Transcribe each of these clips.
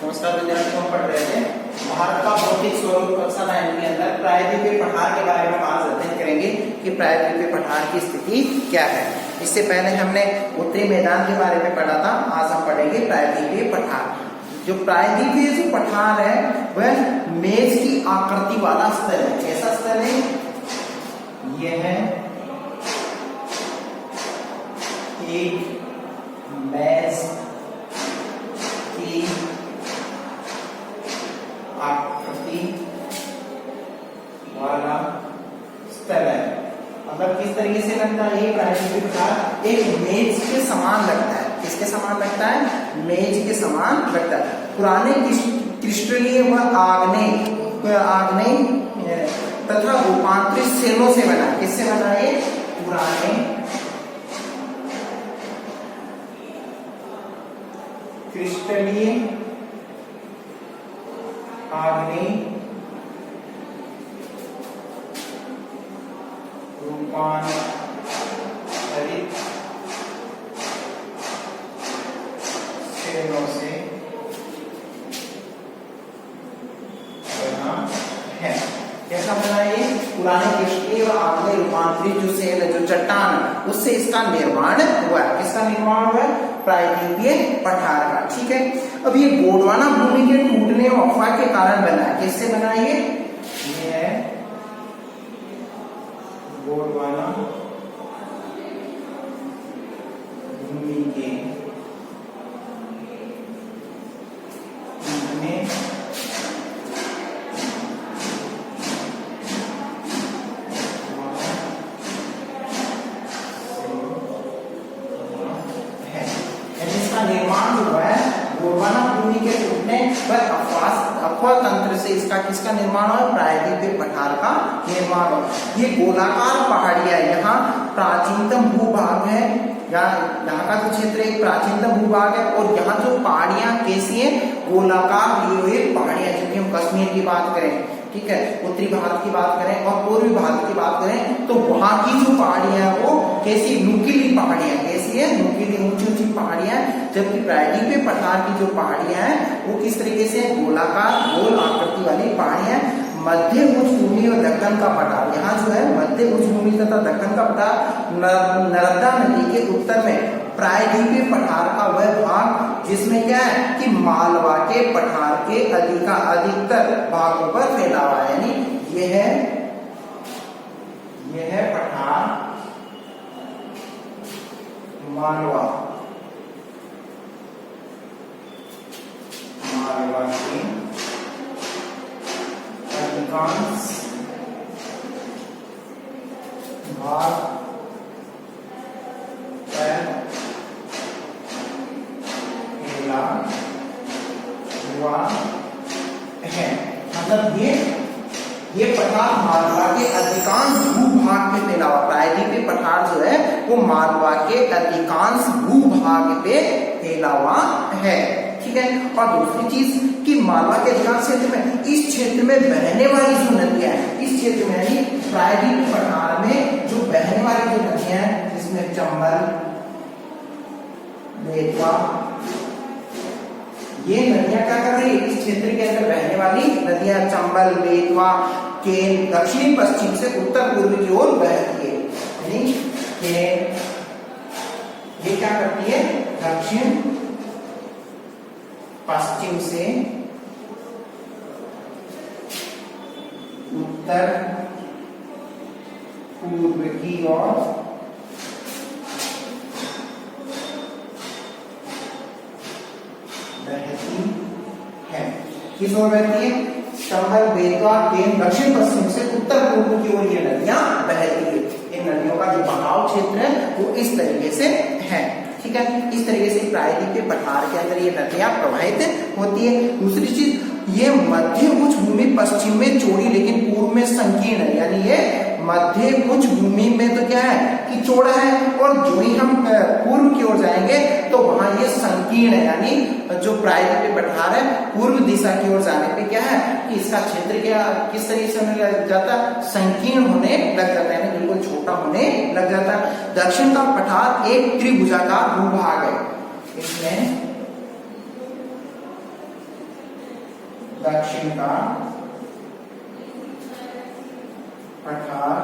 नमस्कार विद्यार्थियों, हम पढ़ रहे थे भारत का भौतिक स्वरूप कक्षा 9 के अंदर प्रायद्वीपीय पठार के बारे में आज अध्ययन करेंगे कि प्रायद्वीपीय पठार की स्थिति क्या है। इससे पहले हमने उत्तरी मैदान के बारे में पढ़ा था, आज हम पढ़ेंगे प्रायद्वीपीय पठार। जो प्रायद्वीपीय जो पठार है वह मेज की आकृति वाला स्थल है। कैसा स्थल है? यह है एक मेज की आकृति वाला स्थल है। मतलब किस तरीके से लगता है ये प्रायद्वीपीय पठार? एक मेज के समान लगता है। किसके समान लगता है? मेज के समान लगता है। पुराने क्रिस्टलीय व आग्नेय तथा रूपांतरित सेलों से बना। किससे बना ये? पुराने क्रिस्टलीय आग्नेय रूपांतरित सेलों से बना है। कैसा बना ये? पुराने क्रिस्टलीय और आग्नेय रूपांतरित जो सेल है, जो चट्टान, उससे इसका निर्माण हुआ है। किसका निर्माण हुआ है? प्रायद्वीपीय पठार का। ठीक है। अब ये गोंडवाना भूमि के टूटने और अफवाह के कारण बना है। किससे बना ये है गोंडवाना भूमि के टूटने निर्माण हुआ है। गोंडवाना भूमि के टूटने पर अफवाह तंत्र से इसका किसका निर्माण हुआ? प्रायद्वीपीय पठार का निर्माण हुआ। ये गोलाकार पहाड़ियां, यहाँ प्राचीनतम भूभाग है। यहाँ का जो क्षेत्र एक प्राचीनतम भूभाग है और यहाँ जो पहाड़ियां कैसी है? गोलाकार हुई पहाड़ियां। क्योंकि हम कश्मीर की बात करें, ठीक है, उत्तरी भारत की बात करें और पूर्वी भारत की बात करें तो वहां की जो पहाड़ियां है वो कैसी? नुकीली पहाड़ियां। कैसी है? नुकीली, ऊंची ऊंची पहाड़ियां। जबकि प्रायद्वीपीय पठार की जो पहाड़ियां हैं वो किस तरीके से? गोलाकार गोल आकृति वाली पहाड़ियां। मध्य उच्चभूमि और दक्कन का पठार, यहाँ जो है मध्य उच्चभूमि तथा दक्कन का पठार नर्मदा नदी के उत्तर में प्रायद्वीपीय पठार का वह भाग जिसमें क्या है कि मालवा के पठार के अधिकतर भागों पर फैला हुआ है। यानी यह पठार मालवा के अधिकांश भाग फैला हुआ है। मतलब ये पठार मालवा के अधिकांश भूभाग में फैला हुआ। प्रायद्वीपीय पठार जो है वो मालवा के अधिकांश भूभाग पे फैला हुआ है। ठीक है। और दूसरी चीज कि मालवा के अधिकांश क्षेत्र में, इस क्षेत्र में बहने वाली जो नदियां हैं, इस क्षेत्र में यानी प्रायद्वीपीय पठार में जो बहने वाली जो नदियां हैं, जिसमें चंबल, बेतवा, ये नदियां क्या कर रही है? इस क्षेत्र के अंदर बहने वाली नदियां चंबल, बेतवा के दक्षिण पश्चिम से उत्तर पूर्व की ओर बहती है। यानी ये क्या करती है? दक्षिण पश्चिम से उत्तर पूर्व की ओर बहती है। किस ओर बहती है? चंबल, बेतवा, केन दक्षिण पश्चिम से उत्तर पूर्व की ओर ये नदियां बहती है। इन नदियों का जो बहाव क्षेत्र है वो इस तरीके से है। ठीक है। इस तरीके से प्रायद्वीपीय पठार के अंदर ये नदियां प्रवाहित होती है। दूसरी चीज, ये मध्य उच्च भूमि पश्चिम में चौड़ी लेकिन पूर्व में संकीर्ण है। यानी ये मध्य उच्च भूमि में तो क्या है कि चौड़ा है और जो ही हम पूर्व की ओर जाएंगे तो वहां ये संकीर्ण है। यानी जो प्रायद्वीपीय पठार है पूर्व दिशा की ओर जाने पे क्या है कि इसका क्षेत्र क्या किस तरीके से होने लग जाता? संकीर्ण होने लग जाता है, बिल्कुल छोटा होने लग जाता है। दक्षिण का पठार एक त्रिभुजाकार भूभाग है। इसमें दक्षिण का पठार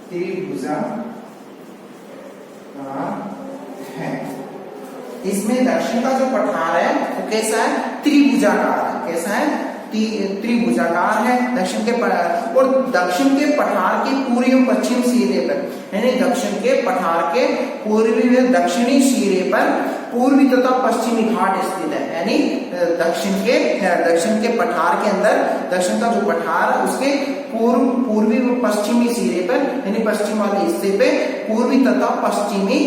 त्रिभुजाकार है। इसमें दक्षिण का जो पठार है वो कैसा है? त्रिभुजाकार है। कैसा है? त्रिभुजाकार है दक्षिण के और दक्षिण के पठार के पूर्वी और पश्चिम सिरे पर, यानी दक्षिण के पठार के पूर्वी व दक्षिणी सिरे पर पूर्वी तथा पश्चिमी घाट स्थित है। यानी दक्षिण के पठार के अंदर, दक्षिण का जो पठार है उसके पूर्वी व पश्चिमी सिरे पर, यानी पश्चिम वाले हिस्से पे पूर्वी तथा पश्चिमी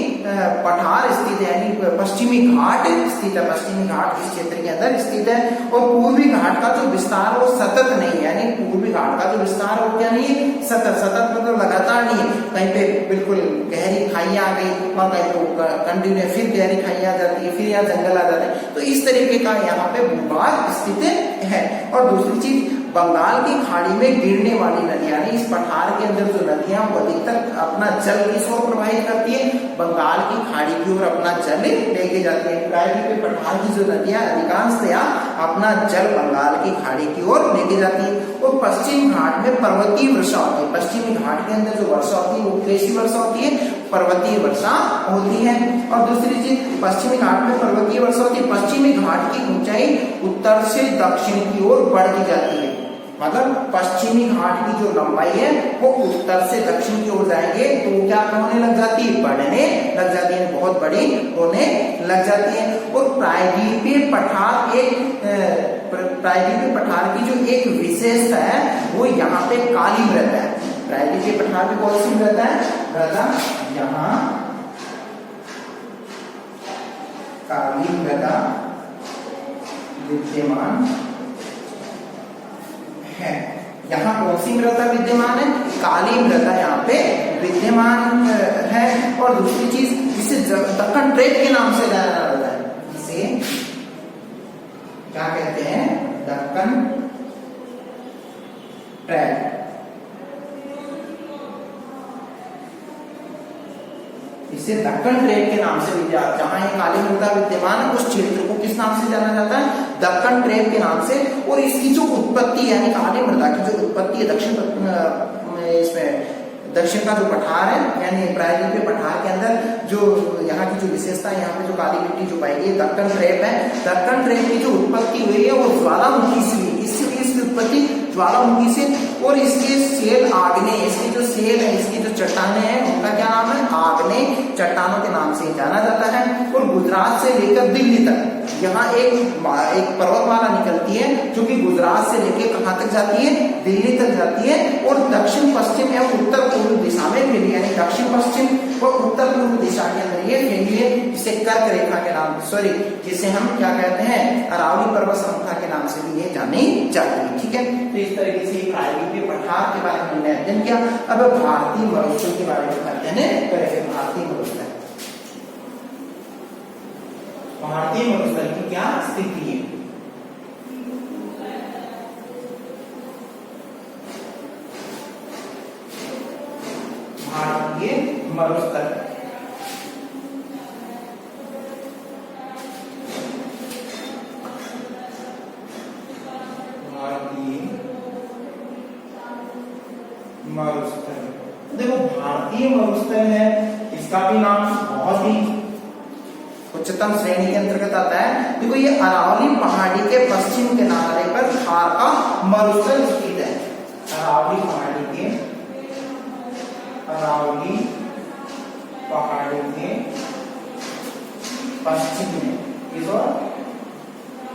पठार स्थित है, यानी पश्चिमी घाट स्थित है। पश्चिमी घाट इस क्षेत्र के अंदर स्थित है। और पूर्वी घाट का जो विस्तार वो सतत नहीं है, यानी पूर्वी घाट का जो विस्तार वो क्या नहीं है? सतत मतलब लगातार नहीं है। कहीं पे बिल्कुल गहरी खाई आ गई और कहीं पे कंटिन्यू फिर गहरी खाई आ जाती है, फिर यहाँ जंगल आ जाते हैं। तो इस तरीके का यहाँ पे भूभाग स्थित है। और दूसरी चीज, बंगाल की खाड़ी में गिरने वाली नदियां, यानी इस पठार के अंदर जो नदियां वो अधिकतर अपना जल किस ओर प्रवाहित करती है? बंगाल की खाड़ी की ओर अपना जल लेके जाती है। प्रायद्वीप के पठार की जो नदियां अधिकांशतया अपना जल बंगाल की खाड़ी की ओर लेके जाती है। और पश्चिम घाट में पर्वतीय वर्षा होती है। पश्चिमी घाट के अंदर जो वर्षा होती है वो कैसी वर्षा होती है? पर्वतीय वर्षा होती है। और दूसरी चीज, पश्चिमी घाट में पर्वतीय वर्षा होती है। पश्चिमी घाट की ऊंचाई उत्तर से दक्षिण की ओर बढ़ती जाती है। मतलब पश्चिमी घाट की जो लंबाई है वो उत्तर से दक्षिण की ओर जाएंगे तो क्या होने लग जाती है? बढ़ने लग जाती है, बहुत बड़ी होने लग जाती है। और प्रायद्वीपीय पठार की जो एक विशेषता है वो यहाँ पे काली मृदा है। प्रायद्वीपीय पठार में कौन सी मृदा है? मृदा यहाँ काली मृदा विद्यमान है। यहाँ कौन सी मृदा विद्यमान है? काली मृदा यहाँ पे विद्यमान है। और दूसरी चीज, जिसे दक्कन ट्रेप के नाम से जाना जाता है, इसे क्या कहते हैं? दक्कन ट्रेप। इसे दक्कन ट्रेप के नाम से भी, जहां ये काली मृदा विद्यमान है उस क्षेत्र को किस नाम से जाना जाता है? दक्कन ट्रेप के नाम से। और इसकी जो उत्पत्ति यानी काली मृदा की जो उत्पत्ति है दक्षिण का जो पठार है, यानी प्रायद्वीपीय पठार के अंदर जो यहाँ की जो विशेषता है, यहाँ पे जो काली मिट्टी जो पाई गई है दक्कन ट्रेप है। दक्कन ट्रेप की जो उत्पत्ति हुई है वो ज्वालामुखी से हुई। इसकी उत्पत्ति ज्वालामुखी से। और इसके सेल आग्नेय, इसकी जो सेल है, इसकी जो चट्टाने हैं उनका क्या नाम है? आग्नेय चट्टानों के नाम से जाना जाता है। और गुजरात से लेकर दिल्ली तक यहाँ एक पर्वतमाला निकलती है जो कि गुजरात से लेकर कहाँ तक जाती है? दिल्ली तक जाती है। और दक्षिण पश्चिम एवं उत्तर पूर्व दिशा में फैली, यानी दक्षिण पश्चिम और उत्तर पूर्व दिशा के अंदर ये फैली है। इसे कर्क रेखा के नाम, जिसे हम क्या कहते हैं? अरावली पर्वत श्रृंखला के नाम से भी ये जानी जाती है। ठीक है, तो इस तरीके से प्रायद्वीपीय पठार के बारे में हमने अध्ययन किया। अब भारतीय मरुस्थल के बारे में अध्ययन करेंगे। भारतीय मरुस्थल, भारतीय मरुस्थल की क्या स्थिति है? भारतीय मरुस्थल, मरुस्थल, देखो भारतीय मरुस्थल है, इसका भी नाम बहुत ही उच्चतम श्रेणी के अंतर्गत आता है। देखो ये अरावली पहाड़ी के पश्चिम किनारे पर थार का मरुस्थल स्थित है। अरावली पहाड़ी के पश्चिम में, इस और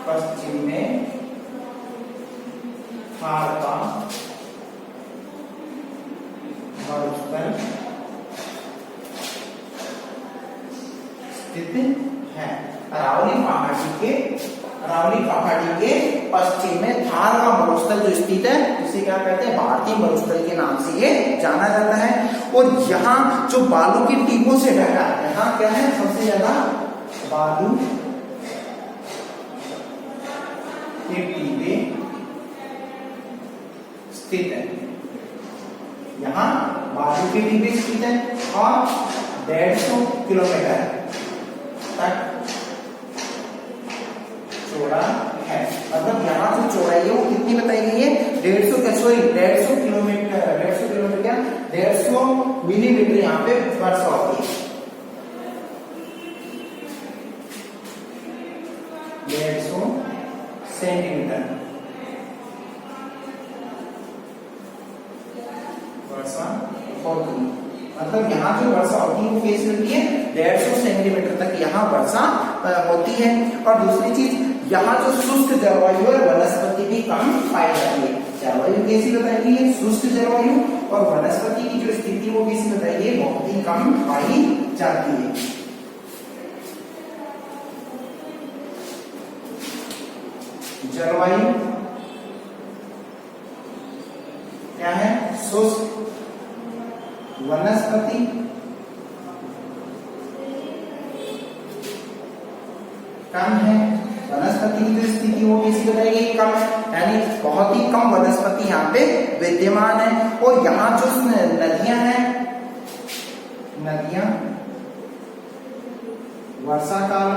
पश्चिम में थार का मरुस्थल स्थित है। अरावली पहाड़ी के पश्चिम में थार का मरुस्थल जो स्थित है इसे क्या कहते हैं? भारतीय मरुस्थल के नाम से ये जाना जाता है। और यहाँ जो बालू की टीपों से ढका है, यहाँ क्या है? सबसे ज्यादा बालू के टीपे स्थित है। यहाँ बालू के टीपे स्थित है और 150 किलोमीटर तक चौड़ा है। मतलब यहाँ जो चौड़ाई है वो कितनी बताई गई है, 150 किलोमीटर, 150 मिलीमीटर यहाँ पे वर्षा होती है। 150 सेंटीमीटर वर्षा होती है। मतलब यहाँ जो वर्षा होती है वो कैसी होती है, 150 सेंटीमीटर तक यहाँ वर्षा होती है। और दूसरी चीज, यहाँ जो शुष्क जलवायु है वनस्पति भी कम पाई जाती है। जलवायु कैसी बताई गई है, शुष्क जलवायु, और वनस्पति की जो स्थिति वो कैसी बताई गई है, बहुत ही कम पाई जाती है। जलवायु क्या है, शुष्क, वनस्पति कम है। वनस्पति की जो स्थिति वो कैसी बताई गई, कम है, यानी बहुत ही कम वनस्पति यहाँ पे विद्यमान है। और यहाँ जो नदियां हैं, नदियां वर्षा काल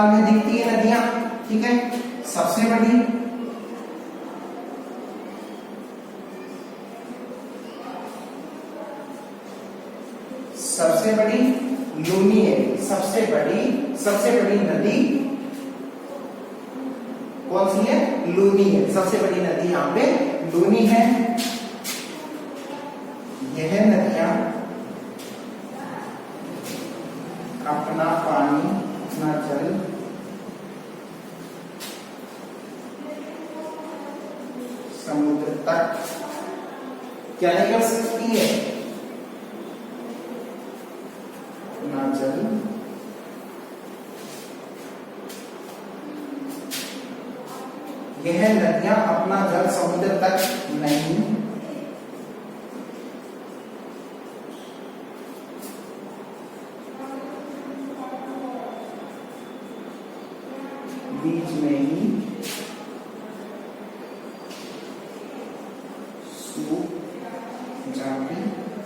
में दिखती है नदियां, ठीक है। सबसे बड़ी लूनी है। सबसे बड़ी नदी कौन सी है, लूनी है। सबसे बड़ी नदी यहाँ पे लूनी है। यह नदियां अपना पानी, अपना जल समुद्र तक क्या नहीं कर सकती है, अपना जल यह नदियां अपना जल समुद्र तक नहीं बीच में ही सूख जाती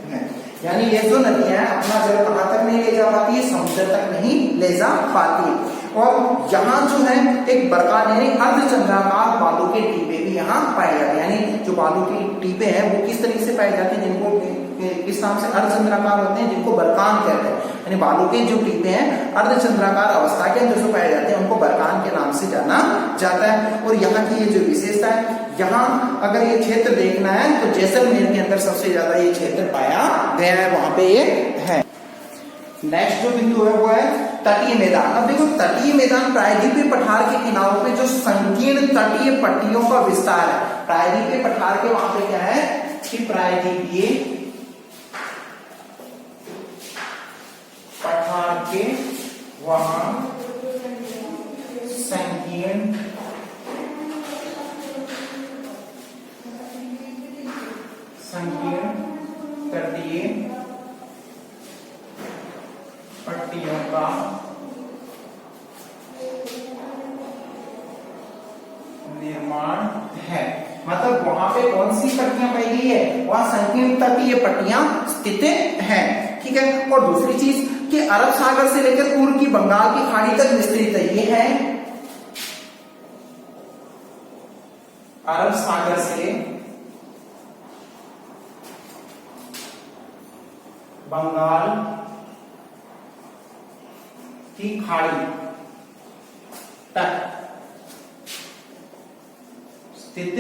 है। यानी ये जो नदियां हैं अपना जल कहां तक नहीं ले जा पाती है, समुद्र तक नहीं ले जा पाती। और यहाँ जो है एक बरकान यानी अर्धचंद्राकार बालू के टीपे भी यहाँ पाए जाते हैं। यानी जो बालू के टीपे हैं वो किस तरीके से पाए जाते हैं, जिनको किस नाम से अर्धचंद्राकार होते हैं, जिनको बरकान कहते हैं। यानी बालू के जो टीपे हैं अर्धचंद्राकार अवस्था के अंदर जो पाए जाते हैं उनको बरकान के नाम से जाना जाता है। और यहाँ की ये जो विशेषता है, यहाँ अगर ये क्षेत्र देखना है तो जैसलमेर के अंदर सबसे ज्यादा ये क्षेत्र पाया गया है, वहां पे ये है। नेक्स्ट जो बिंदु है वो है तटीय मैदान। अब देखो तटीय मैदान प्रायद्वीपीय पठार के किनारों पे जो संकीर्ण तटीय पट्टियों का विस्तार है। प्रायद्वीपीय पठार के वहां पे क्या है कि प्रायद्वीपीय पठार के वहां संकीर्ण तटीय पट्टियों का निर्माण है। मतलब वहां पे कौन सी पट्टियां पाई गई है, वहां संकीर्ण तटीय पट्टियां स्थित हैं, ठीक है। और दूसरी चीज कि अरब सागर से लेकर पूर्व की बंगाल की खाड़ी तक विस्तृत है। ये है अरब सागर से बंगाल की खाड़ी तक स्थित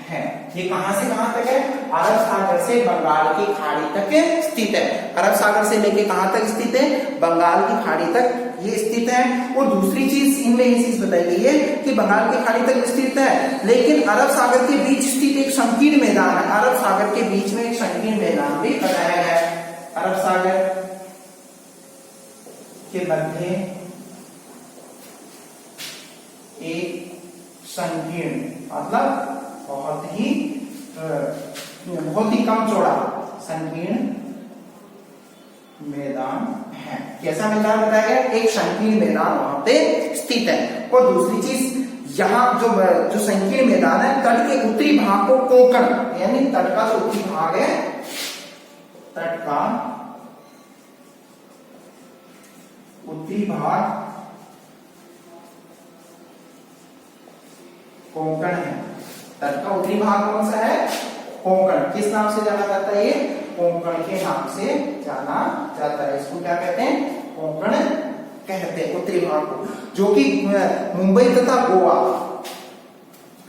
है। ये कहां से कहां तक है, अरब सागर से बंगाल की खाड़ी तक स्थित है। अरब सागर से लेके कहां तक स्थित है, बंगाल की खाड़ी तक ये स्थित है। और दूसरी चीज इनमें ये चीज बताई गई है कि बंगाल की खाड़ी तक स्थित है, लेकिन अरब सागर के बीच स्थित एक संकीर्ण मैदान है। अरब सागर के बीच में एक संकीर्ण मैदान भी बताया गया है। अरब सागर के मध्य एक संकीर्ण मतलब बहुत ही कम चौड़ा संकीर्ण मैदान है। कैसा मैदान बताया गया, एक संकीर्ण मैदान वहां पे स्थित है। और दूसरी चीज यहाँ जो संकीर्ण मैदान है तट के उत्तरी भाग को कोंकण यानी तट का जो उत्तरी भाग है, तट का उत्तरी भाग कोंकण है। तट का उत्तरी भाग कौन सा है? कोंकण। किस नाम से जाना जाता है? ये कोंकण के नाम से जाना जाता है। इसको क्या कहते हैं? कोंकण कहते हैं उत्तरी भाग को, जो कि मुंबई तथा गोवा,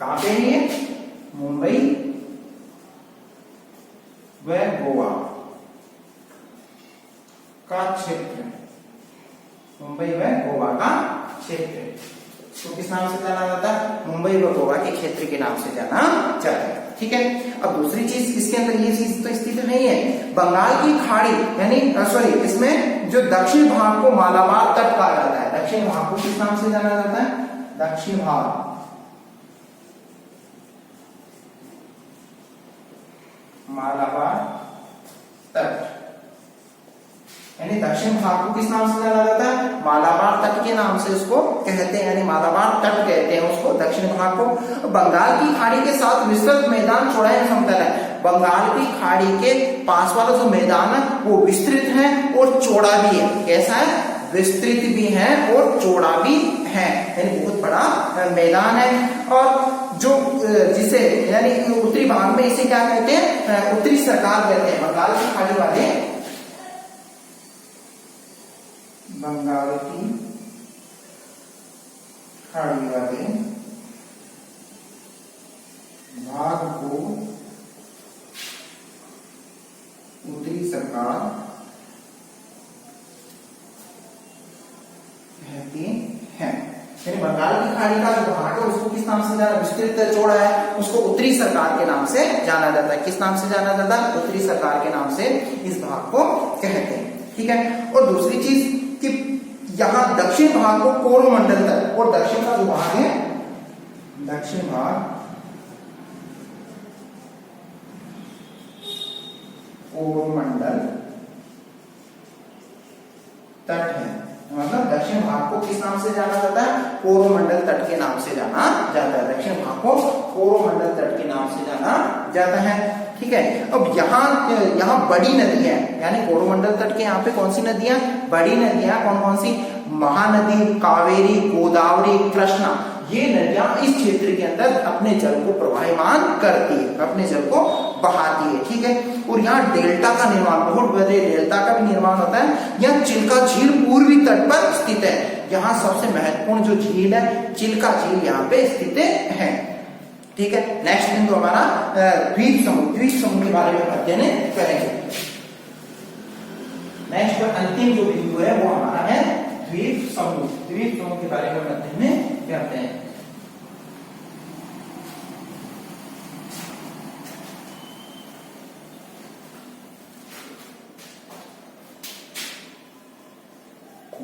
कहां पे है ये? मुंबई व गोवा का क्षेत्र, मुंबई व गोवा का क्षेत्र, तो किस नाम से जाना जाता है? मुंबई व गोवा के क्षेत्र के नाम से जाना जाता है। ठीक है। अब दूसरी चीज इसके अंदर ये चीज तो स्थित नहीं है, बंगाल की खाड़ी यानी सॉरी, इसमें जो दक्षिण भाग को मालाबार तट कहा जाता है। दक्षिण भाग को किस नाम से जाना जाता है? दक्षिण भाग मालाबार तट, यानी दक्षिण भाग को किस नाम से जाना जाता है? मालाबार तट के नाम से उसको कहते हैं, यानी मालाबार तट कहते हैं उसको, दक्षिण भाग को। बंगाल की खाड़ी के साथ विस्तृत मैदान, चौड़ा एवं समतल है। बंगाल की खाड़ी के पास वाला जो मैदान है वो विस्तृत है और चौड़ा भी है। कैसा है? विस्तृत भी है और चौड़ा भी है, यानी बहुत बड़ा मैदान है। और जो जिसे यानी उत्तरी भाग में इसे क्या कहते हैं? उत्तरी सरकार कहते हैं। बंगाल की खाड़ी वाले, बंगाल की खाड़ी वाले भाग को उत्तरी सरकार कहते हैं। यानी बंगाल की खाड़ी का जो भाग है उसको किस नाम से जाना? विस्तृत चौड़ा है, उसको उत्तरी सरकार के नाम से जाना जाता है। किस नाम से जाना जाता है? उत्तरी सरकार के नाम से इस भाग को कहते हैं। ठीक है। और दूसरी चीज कि यहां दक्षिण भाग को कोरोमंडल तक, और दक्षिण का जो भाग है, दक्षिण भाग कोरोमंडल तट है। मतलब दक्षिण भाग को किस नाम से जाना जाता है? कोरोमंडल तट के नाम से जाना जाता है। दक्षिण भाग को कोरोमंडल तट के नाम से जाना जाता है। ठीक है। अब यहाँ बड़ी नदियां, यानी कोरोमंडल तट के यहाँ पे कौन सी नदियां? बड़ी नदियां। कौन कौन सी? महानदी, कावेरी, गोदावरी, कृष्णा। ये नदियां इस क्षेत्र के अंदर अपने जल को प्रवाहिमान करती है, अपने जल को बहाती है। ठीक है। और यहाँ डेल्टा का निर्माण, बहुत बड़े डेल्टा का भी निर्माण होता है। यह चिल्का झील पूर्वी तट पर स्थित है। यहाँ सबसे महत्वपूर्ण जो झील है, चिल्का झील यहाँ पे स्थित है। ठीक है। नेक्स्ट बिंदु हमारा द्वीप समूह के बारे में अध्ययन करेंगे। नेक्स्ट और अंतिम जो बिंदु है वो हमारा है द्वीप समूह के बारे में अध्ययन करते हैं।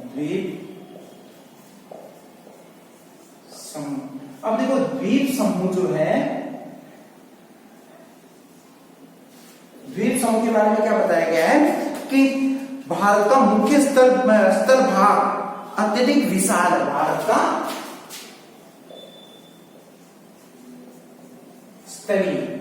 द्वीप समूह। अब देखो द्वीप समूह जो है, द्वीप समूह के बारे में क्या बताया गया है कि भारत का मुख्य स्थल भाग अत्यधिक विशाल है। भारत का स्थलीय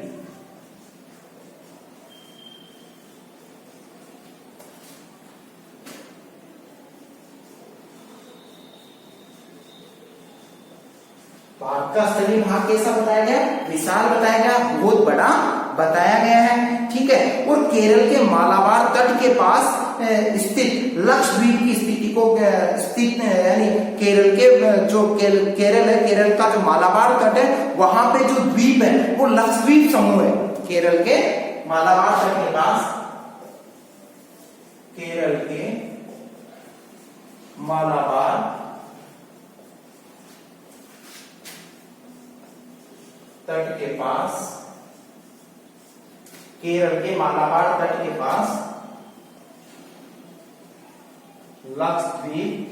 भारत का स्थलीय भाग कैसा बताया गया? विशाल बताया गया, बहुत बड़ा बताया गया है। ठीक है। और केरल के मालाबार तट के पास स्थित लक्षद्वीप की स्थिति को स्थित, यानी केरल के जो केरल है, केरल का जो मालाबार तट है वहां पे जो द्वीप है वो लक्षद्वीप समूह है। केरल के मालाबार तट के पास, केरल के मालाबार तट के पास, केरल के मालाबार तट के पास लक्षद्वीप,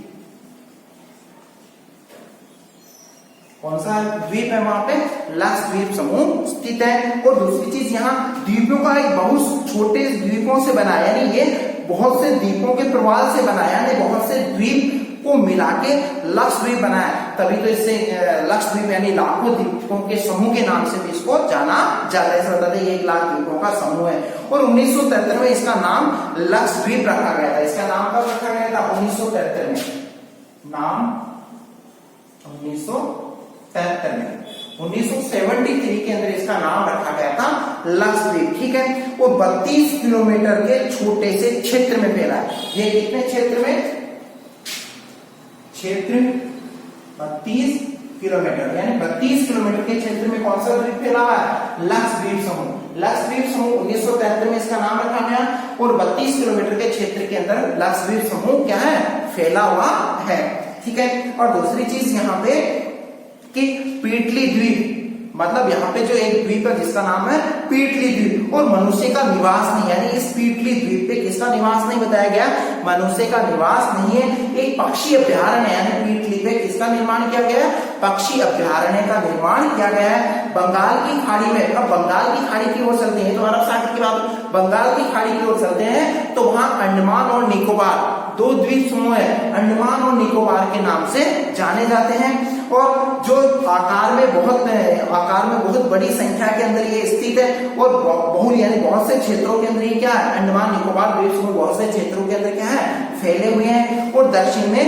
कौन सा द्वीप है वहां पे? लक्षद्वीप समूह स्थित है। और दूसरी चीज यहाँ द्वीपों का एक बहुत छोटे द्वीपों से बना, यानी ये बहुत से द्वीपों के प्रवाल से बना, यानी बहुत से द्वीप को मिला के लक्षद्वीप बनाया, तभी तो इससे लक्षद्वीप यानी लाखों द्वीपों के समूह के नाम से भी इसको जाना जाता है। ऐसा बताते हैं 1 लाख द्वीपों का समूह है। और 1973 में इसका नाम लक्षद्वीप रखा गया था। इसका नाम कब रखा गया था? 1973 में। नाम 1973 में 1973 के अंदर इसका नाम रखा गया था लक्षद्वीप। ठीक है, वो 32 किलोमीटर के छोटे से क्षेत्र में फैला है। ये कितने क्षेत्र में? क्षेत्र 32 किलोमीटर, यानी 32 किलोमीटर के क्षेत्र में कौन सा द्वीप फैला हुआ है? लक्षद्वीप समूह। लक्षद्वीप समूह 1973 में इसका नाम रखा गया और 32 किलोमीटर के क्षेत्र के अंदर लक्षद्वीप समूह क्या है? फैला हुआ है। ठीक है, और दूसरी चीज यहाँ पे कि पीटली द्वीप, मतलब यहाँ पे जो एक द्वीप है जिसका नाम है पीटली द्वीप, और मनुष्य का निवास नहीं, यानी इस पीटली द्वीप पे किसका निवास नहीं बताया गया? मनुष्य का निवास नहीं है। एक पक्षी अभ्यारण्य है, यानी पीटली पे किसका निर्माण किया गया है? पक्षी अभ्यारण्य का निर्माण किया गया है बंगाल की खाड़ी में। अब बंगाल की खाड़ी की ओर चलते हैं तो अरब सागर की बात, बंगाल की खाड़ी की ओर चलते हैं तो वहां अंडमान और निकोबार दो द्वीप समूह है, अंडमान और निकोबार के नाम से जाने जाते हैं। और जो आकार में बहुत बड़ी संख्या के अंदर ये स्थित है और बहुल यानी बहुत से क्षेत्रों के अंदर ये क्या है? अंडमान निकोबार द्वीप समूह बहुत से क्षेत्रों के अंदर क्या है? फैले हुए हैं। और दक्षिण में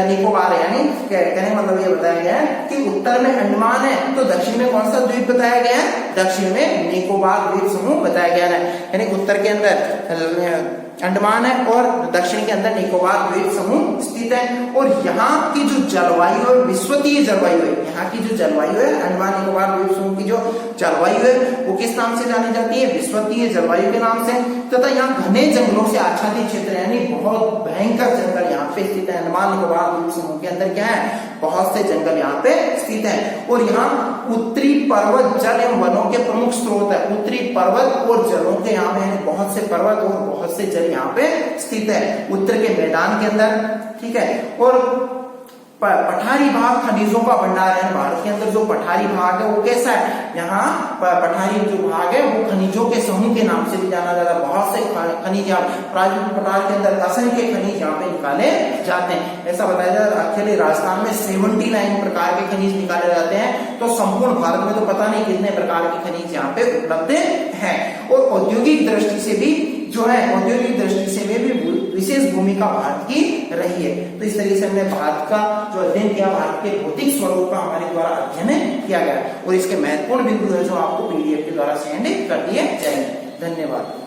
निकोबार, यानी कहने मतलब ये बताया गया है कि उत्तर में अंडमान है तो दक्षिण में कौन सा द्वीप बताया गया है? दक्षिण में निकोबार द्वीप समूह बताया गया है, यानी उत्तर के अंदर अंडमान है और दक्षिण के अंदर निकोबार द्वीप समूह स्थित है। और यहाँ की जो जलवायु और विश्वतीय जलवायु है, यहाँ की जो जलवायु है अंडमान निकोबार द्वीप समूह की जो जलवायु है वो किस नाम से जानी जाती है? विश्वतीय जलवायु के नाम से। तथा यहाँ घने जंगलों से आच्छादित क्षेत्र, यानी बहुत भयंकर जंगल यहाँ पे स्थित है। अंडमान निकोबार द्वीप समूह के अंदर क्या है? बहुत से जंगल यहाँ पे स्थित है। और यहाँ उत्तरी पर्वत जल एवं वनों के प्रमुख स्रोत है। उत्तरी पर्वत और जलों के यहाँ पे बहुत से पर्वत और बहुत से जल यहाँ पे स्थित है उत्तर के मैदान के अंदर। ठीक है, और पठारी भाग खनिजों का भंडार है। भारत के अंदर जो पठारी भाग है वो कैसा है? यहाँ पठारी जो भाग है वो खनिजों के समूह के नाम से भी जाना जाता है। बहुत से खनिज प्राचीन पठार के अंदर असंख्य खनिज यहाँ पे निकाले जाते हैं। ऐसा बताया जाता है अकेले राजस्थान में 79 प्रकार के खनिज निकाले जाते हैं। तो संपूर्ण भारत में तो पता नहीं कितने प्रकार के खनिज यहाँ पे उपलब्ध है। और औद्योगिक दृष्टि से भी जो है, औद्योगिक दृष्टि से भी विशेष भूमिका भारत की रही है। तो इस तरीके से हमने भारत का जो अध्ययन किया, भारत के भौतिक स्वरूप का हमारे द्वारा अध्ययन किया गया और इसके महत्वपूर्ण बिंदु है जो आपको पीडीएफ के द्वारा सेंड कर दिए जाएंगे। धन्यवाद।